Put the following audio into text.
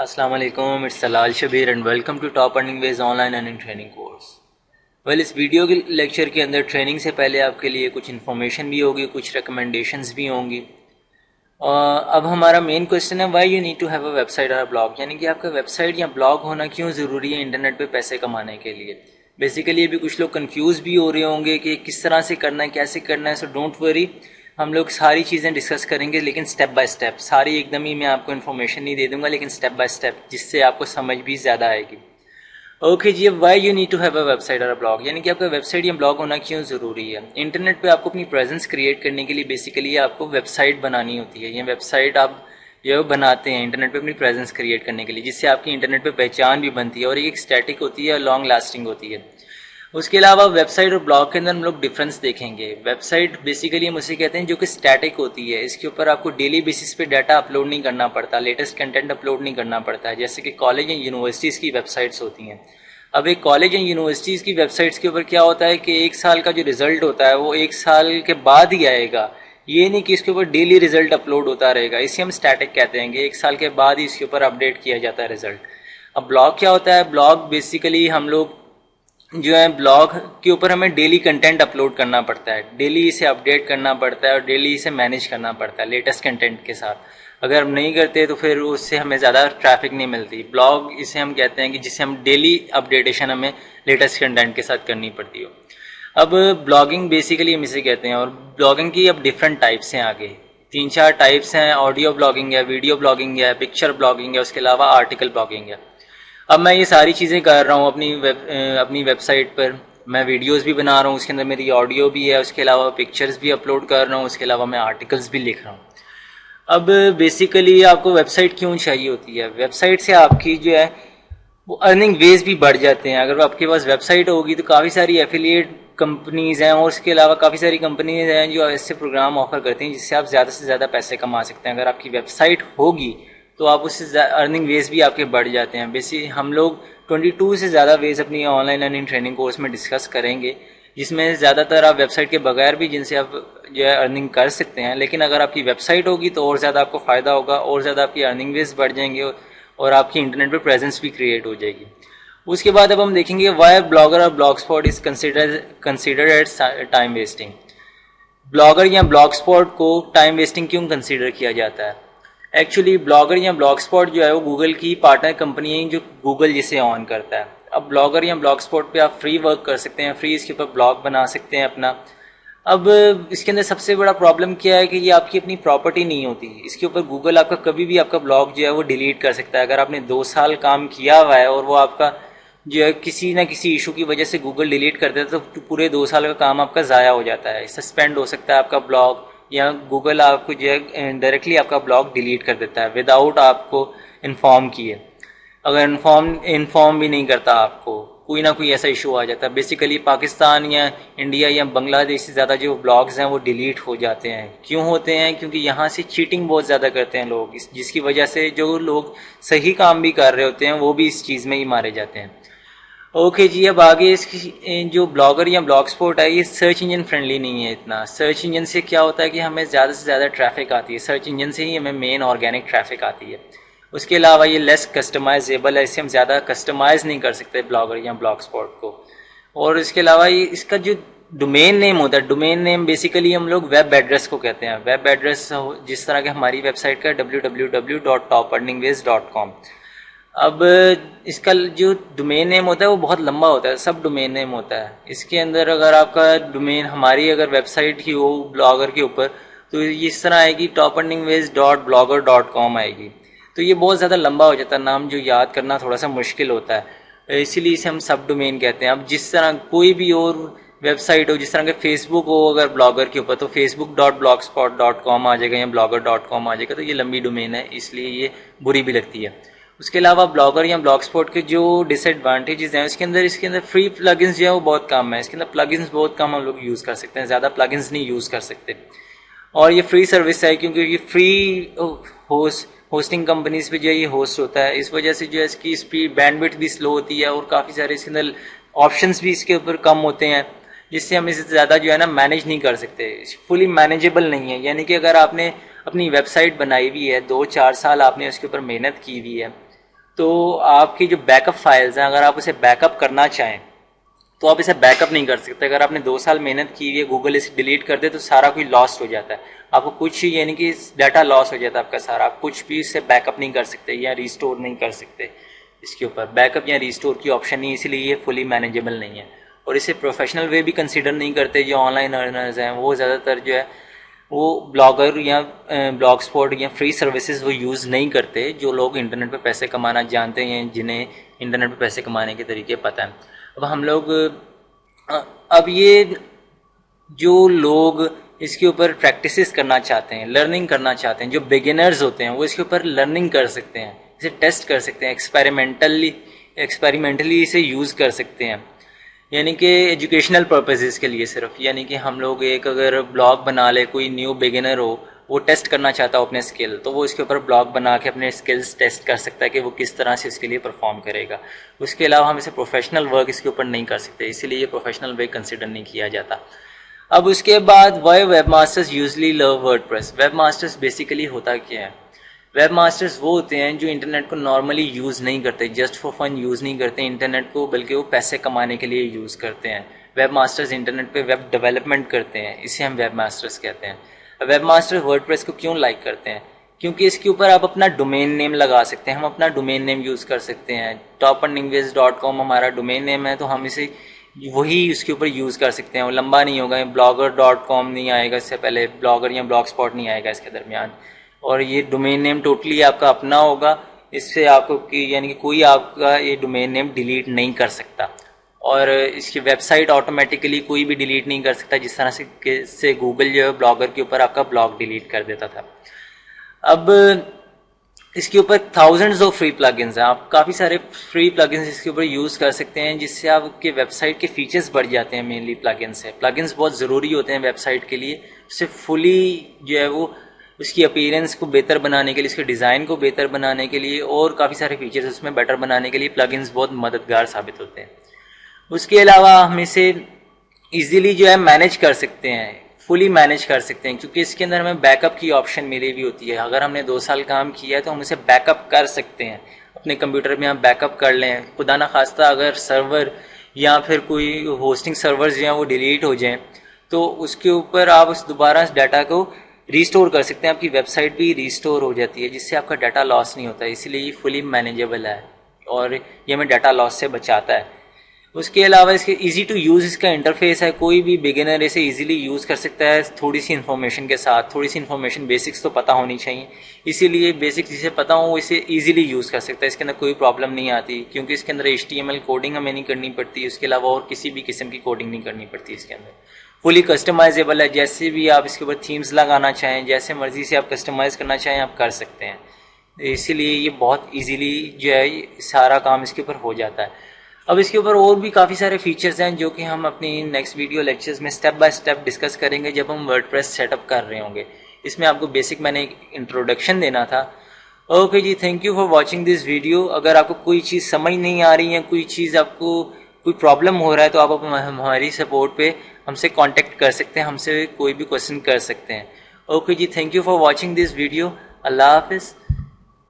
अस्सलाम वालेकुम, it's Salal Shabbir and welcome to top earning ways online earning training course. इस video के लेक्चर के अंदर ट्रेनिंग से पहले आपके लिए कुछ इन्फॉर्मेशन भी होगी, कुछ रिकमेंडेशंस भी होंगी। अब हमारा मेन क्वेश्चन है why you need to have a website और अ ब्लॉग, यानी कि आपका वेबसाइट या ब्लॉग होना क्यों ज़रूरी है इंटरनेट पे पैसे कमाने के लिए। बेसिकली अभी कुछ लोग कंफ्यूज भी हो रहे होंगे कि किस तरह से करना है, कैसे करना है। सो डोंट वरी, हम लोग सारी चीज़ें डिस्कस करेंगे, लेकिन स्टेप बाय स्टेप। सारी एकदम ही मैं आपको इन्फॉर्मेशन नहीं दे दूंगा, लेकिन स्टेप बाय स्टेप, जिससे आपको समझ भी ज़्यादा आएगी। ओके जी, अब why you need to have a website और अ ब्लॉग, यानी कि आपका वेबसाइट या ब्लॉग होना क्यों ज़रूरी है। इंटरनेट पे आपको अपनी प्रेजेंस क्रिएट करने के लिए बेसिकली आपको वेबसाइट बनानी होती है। ये वेबसाइट आप जो बनाते हैं इंटरनेट पे अपनी प्रेजेंस क्रिएट करने के लिए, जिससे आपकी इंटरनेट पे पहचान भी बनती है और एक स्टैटिक होती है और लॉन्ग लास्टिंग होती है। उसके अलावा वेबसाइट और ब्लॉग के अंदर हम लोग डिफरेंस देखेंगे। वेबसाइट बेसिकली हम उसे कहते हैं जो कि स्टैटिक होती है। इसके ऊपर आपको डेली बेसिस पे डाटा अपलोड नहीं करना पड़ता, लेटेस्ट कंटेंट अपलोड नहीं करना पड़ता है, जैसे कि कॉलेज या यूनिवर्सिटीज़ की वेबसाइट्स होती हैं। अब एक कॉलेज या यूनिवर्सिटीज़ की वेबसाइट्स के ऊपर क्या होता है कि एक साल का जो रिजल्ट होता है वो एक साल के बाद ही आएगा। ये नहीं कि इसके ऊपर डेली रिजल्ट अपलोड होता रहेगा, इसे हम स्टैटिक कहते हैं कि एक साल के बाद ही इसके ऊपर अपडेट किया जाता है रिजल्ट। अब ब्लॉग क्या होता है? ब्लॉग बेसिकली हम लोग जो है ब्लॉग के ऊपर हमें डेली कंटेंट अपलोड करना पड़ता है, डेली इसे अपडेट करना पड़ता है और डेली इसे मैनेज करना पड़ता है लेटेस्ट कंटेंट के साथ। अगर हम नहीं करते तो फिर उससे हमें ज़्यादा ट्रैफिक नहीं मिलती। ब्लॉग इसे हम कहते हैं कि जिसे हम डेली अपडेटेशन हमें लेटेस्ट कंटेंट के साथ करनी पड़ती हो। अब ब्लॉगिंग बेसिकली हम इसे कहते हैं, और ब्लॉगिंग की अब डिफरेंट टाइप्स हैं। आगे 3-4 टाइप्स हैं। ऑडियो ब्लॉगिंग है, वीडियो ब्लॉगिंग है, पिक्चर ब्लॉगिंग है, उसके अलावा आर्टिकल ब्लॉगिंग है। अब मैं ये सारी चीज़ें कर रहा हूँ अपनी वेबसाइट पर। मैं वीडियोस भी बना रहा हूँ, उसके अंदर मेरी ऑडियो भी है, उसके अलावा पिक्चर्स भी अपलोड कर रहा हूँ, उसके अलावा मैं आर्टिकल्स भी लिख रहा हूँ। अब बेसिकली आपको वेबसाइट क्यों चाहिए होती है? वेबसाइट से आपकी जो है वो अर्निंग वेज भी बढ़ जाते हैं। अगर आपके पास वेबसाइट होगी तो काफ़ी सारी एफिलिएट कंपनीज हैं और उसके अलावा काफ़ी सारी कंपनीज हैं जो ऐसे प्रोग्राम ऑफर करती हैं जिससे आप ज़्यादा से ज़्यादा पैसे कमा सकते हैं। अगर आपकी वेबसाइट होगी तो आप उससे अर्निंग वेज भी आपके बढ़ जाते हैं। बेसिकली हम लोग 22 से ज़्यादा वेज अपनी ऑनलाइन अर्निंग ट्रेनिंग कोर्स में डिस्कस करेंगे, जिसमें ज़्यादातर आप वेबसाइट के बगैर भी जिनसे आप जो है अर्निंग कर सकते हैं। लेकिन अगर आपकी वेबसाइट होगी तो और ज़्यादा आपको फ़ायदा होगा, और ज़्यादा आपकी अर्निंग वेज बढ़ जाएंगे और आपकी इंटरनेट पर प्रेजेंस भी क्रिएट हो जाएगी। उसके बाद अब हम देखेंगे वाई ब्लॉगर और blogspot is considered as time wasting. Blogger या ब्लॉग स्पॉट को टाइम वेस्टिंग क्यों कंसिडर किया जाता है? एक्चुअली ब्लॉगर या ब्लॉग स्पॉट जो है वो गूगल की पार्टनर कंपनी है, जो गूगल जिसे ऑन करता है। अब ब्लॉगर या ब्लॉग स्पॉट पे आप फ्री वर्क कर सकते हैं, फ्री इसके ऊपर ब्लॉग बना सकते हैं अपना। अब इसके अंदर सबसे बड़ा प्रॉब्लम क्या है कि ये आपकी अपनी प्रॉपर्टी नहीं होती। इसके ऊपर गूगल आपका कभी भी आपका ब्लॉग जो है वो डिलीट कर सकता है। अगर आपने 2 साल काम किया हुआ है और वो आपका जो है किसी ना किसी इशू की वजह से गूगल डिलीट कर देता है तो पूरे 2 साल का काम आपका ज़ाया हो जाता है, सस्पेंड हो सकता है आपका ब्लॉग, या गूगल आपको जो है डायरेक्टली आपका ब्लॉग डिलीट कर देता है विदाउट आपको इन्फॉर्म किए। अगर इन्फॉर्म भी नहीं करता आपको, कोई ना कोई ऐसा इशू आ जाता है। बेसिकली पाकिस्तान या इंडिया या बांग्लादेश से ज़्यादा जो ब्लॉग्स हैं वो डिलीट हो जाते हैं। क्यों होते हैं? क्योंकि यहाँ से चीटिंग बहुत ज़्यादा करते हैं लोग, जिसकी वजह से जो लोग सही काम भी कर रहे होते हैं वो भी इस चीज़ में ही मारे जाते हैं। ओके जी, अब आगे इसकी जो ब्लॉगर या ब्लॉग स्पॉट है ये सर्च इंजन फ्रेंडली नहीं है इतना। सर्च इंजन से क्या होता है कि हमें ज़्यादा से ज़्यादा ट्रैफिक आती है, सर्च इंजन से ही हमें मेन ऑर्गेनिक ट्रैफिक आती है। उसके अलावा ये लेस कस्टमाइजेबल है, इससे हम ज़्यादा कस्टमाइज़ नहीं कर सकते ब्लॉगर या ब्लॉग स्पॉट को। और इसके अलावा ये इसका जो डोमेन नेम होता है, डोमेन नेम बेसिकली हम लोग वेब एड्रेस को कहते हैं। वेब एड्रेस जिस तरह के हमारी वेबसाइट का www.toperningways.com। अब इसका जो डोमेन नेम होता है वो बहुत लंबा होता है, सब डोमेन नेम होता है। इसके अंदर अगर आपका डोमेन हमारी अगर वेबसाइट की हो ब्लॉगर के ऊपर तो इस तरह आएगी toperningways.blogger.com आएगी। तो ये बहुत ज़्यादा लंबा हो जाता है, नाम जो याद करना थोड़ा सा मुश्किल होता है, इसीलिए इसे हम सब डोमेन कहते हैं। अब जिस तरह कोई भी और वेबसाइट हो, जिस तरह के फेसबुक हो अगर ब्लॉगर के ऊपर तो facebook.blogspot.com आ जाएगा या blogger.com आ जाएगा, तो ये लंबी डोमेन है इसलिए ये बुरी भी लगती है। उसके अलावा ब्लॉगर या ब्लॉग स्पॉट के जो डिसएडवांटेजेस हैं इसके अंदर फ्री प्लगइन्स जो है वो बहुत कम है। इसके अंदर प्लगइन्स बहुत कम हम लोग यूज़ कर सकते हैं, ज़्यादा प्लगइन्स नहीं यूज़ कर सकते। और ये फ्री सर्विस है क्योंकि ये फ्री होस्टिंग कंपनीज पे जो है ये होस्ट होता है, इस वजह से जो है इसकी स्पीड बैंडविड्थ भी स्लो होती है और काफ़ी सारे इसके अंदर ऑप्शंस भी इसके ऊपर कम होते हैं, जिससे हम इसे ज़्यादा जो है ना मैनेज नहीं कर सकते, फुली मैनेजेबल नहीं है। यानी कि अगर आपने अपनी वेबसाइट बनाई हुई है, 2-4 साल आपने उसके ऊपर मेहनत की हुई है, तो आपकी जो बैकअप फाइल्स हैं, अगर आप उसे बैकअप करना चाहें तो आप इसे बैकअप नहीं कर सकते। अगर आपने 2 साल मेहनत की है, गूगल इसे डिलीट कर दे तो सारा कुछ लॉस्ट हो जाता है। आपको कुछ यानी कि डाटा लॉस हो जाता है आपका सारा, आप कुछ भी इससे बैकअप नहीं कर सकते या रिस्टोर नहीं कर सकते। इसके ऊपर बैकअप या रिस्टोर की ऑप्शन नहीं, इसलिए ये फुली मैनेजेबल नहीं है। और इसे प्रोफेशनल वे भी कंसिडर नहीं करते। जो ऑनलाइन अर्नर्स हैं वो ज़्यादातर जो है वो ब्लॉगर या ब्लॉग स्पॉट या फ्री सर्विसेज वो यूज़ नहीं करते। जो लोग इंटरनेट पे पैसे कमाना जानते हैं, जिन्हें इंटरनेट पे पैसे कमाने के तरीके पता है। अब हम लोग अब ये जो लोग इसके ऊपर प्रैक्टिसेस करना चाहते हैं, लर्निंग करना चाहते हैं, जो बिगिनर्स होते हैं वो इसके ऊपर लर्निंग कर सकते हैं, इसे टेस्ट कर सकते हैं, एक्सपेरिमेंटली इसे यूज़ कर सकते हैं, यानी कि एजुकेशनल पर्पसेस के लिए सिर्फ। यानी कि हम लोग एक अगर ब्लॉग बना ले, कोई न्यू बिगिनर हो वो टेस्ट करना चाहता हो अपने स्किल, तो वो इसके ऊपर ब्लॉग बना के अपने स्किल्स टेस्ट कर सकता है कि वो किस तरह से इसके लिए परफॉर्म करेगा। उसके अलावा हम इसे प्रोफेशनल वर्क इसके ऊपर नहीं कर सकते, इसीलिए ये प्रोफेशनल वर्क कंसिडर नहीं किया जाता। अब उसके बाद why webmasters usually love WordPress. Webmasters basically होता क्या है? वेब मास्टर्स वो होते हैं जो इंटरनेट को नॉर्मली यूज़ नहीं करते, जस्ट फॉर फन यूज़ नहीं करते इंटरनेट को, बल्कि वो पैसे कमाने के लिए यूज़ करते हैं। वेब मास्टर्स इंटरनेट पे वेब डेवलपमेंट करते हैं, इसे हम वेब मास्टर्स कहते हैं। वेब मास्टर्स वर्डप्रेस को क्यों लाइक करते हैं? क्योंकि इसके ऊपर आप अपना डोमेन नेम लगा सकते हैं, हम अपना डोमेन नेम यूज़ कर सकते हैं। topanlingviz.com हमारा डोमेन नेम है, तो हम इसे वही उसके ऊपर यूज़ कर सकते हैं। वो लंबा नहीं होगा, blogger.com नहीं आएगा, इससे पहले ब्लॉगर या ब्लॉग स्पॉट नहीं आएगा इसके दरमियान। और ये डोमेन नेम टोटली आपका अपना होगा, इससे आपको यानी कि कोई आपका ये डोमेन नेम डिलीट नहीं कर सकता। और इसकी वेबसाइट ऑटोमेटिकली कोई भी डिलीट नहीं कर सकता, जिस तरह से गूगल जो है ब्लॉगर के ऊपर आपका ब्लॉग डिलीट कर देता था। अब इसके ऊपर थाउजेंड्स ऑफ फ्री प्लगइन्स हैं, आप काफ़ी सारे फ्री प्लगइन्स इसके ऊपर यूज़ कर सकते हैं, जिससे आपके वेबसाइट के फीचर्स बढ़ जाते हैं। मेनली प्लगइन्स है, प्लगइन्स बहुत ज़रूरी होते हैं वेबसाइट के लिए। उससे फुली जो है वो उसकी अपीयरेंस को बेहतर बनाने के लिए, उसके डिज़ाइन को बेहतर बनाने के लिए और काफ़ी सारे फीचर्स उसमें बेटर बनाने के लिए प्लगइन्स बहुत मददगार साबित होते हैं। उसके अलावा हम इसे ईजिली जो है मैनेज कर सकते हैं, फुली मैनेज कर सकते हैं, क्योंकि इसके अंदर हमें बैकअप की ऑप्शन मिली हुई होती है। अगर हमने 2 साल काम किया है तो हम उसे बैकअप कर सकते हैं, अपने कंप्यूटर में हम बैकअप कर लें। खुदा ना खास्ता अगर सर्वर या फिर कोई होस्टिंग सर्वर्स जो हैं वो डिलीट हो जाएं, तो उसके ऊपर आप उस दोबारा इस डाटा को रिस्टोर कर सकते हैं, आपकी वेबसाइट भी रिस्टोर हो जाती है, जिससे आपका डाटा लॉस नहीं होता। इसीलिए ये फुली मैनेजेबल है और ये हमें डाटा लॉस से बचाता है। उसके अलावा इसके इजी टू यूज़ इसका इंटरफेस है, कोई भी बिगिनर इसे इजीली यूज़ कर सकता है थोड़ी सी इन्फॉर्मेशन के साथ। थोड़ी सी इन्फॉर्मेशन बेसिक्स तो पता होनी चाहिए, इसीलिए बेसिक्स जिसे पता हो वो इसे इजीली यूज़ कर सकता है। इसके अंदर कोई प्रॉब्लम नहीं आती, क्योंकि इसके अंदर HTML कोडिंग हमें नहीं करनी पड़ती, उसके अलावा और किसी भी किस्म की कोडिंग नहीं करनी पड़ती। इसके अंदर फुली कस्टमाइजेबल है, जैसे भी आप इसके ऊपर थीम्स लगाना चाहें, जैसे मर्जी से आप कस्टमाइज़ करना चाहें आप कर सकते हैं। इसीलिए ये बहुत ईजीली जो है सारा काम इसके ऊपर हो जाता है। अब इसके ऊपर और भी काफ़ी सारे फीचर्स हैं जो कि हम अपनी नेक्स्ट वीडियो लेक्चर्स में स्टेप बाय स्टेप डिस्कस करेंगे जब हम वर्डप्रेस सेटअप कर रहे होंगे। इसमें आपको बेसिक मैंने एक इंट्रोडक्शन देना था। ओके जी, thank you for watching this video. अगर आपको कोई चीज़ समझ नहीं आ रही है, कोई चीज़ आपको कोई प्रॉब्लम हो रहा है, तो आप हमारी सपोर्ट पे हमसे कांटेक्ट कर सकते हैं, हमसे कोई भी क्वेश्चन कर सकते हैं। ओके जी, thank you for watching this video. अल्लाह हाफिज़।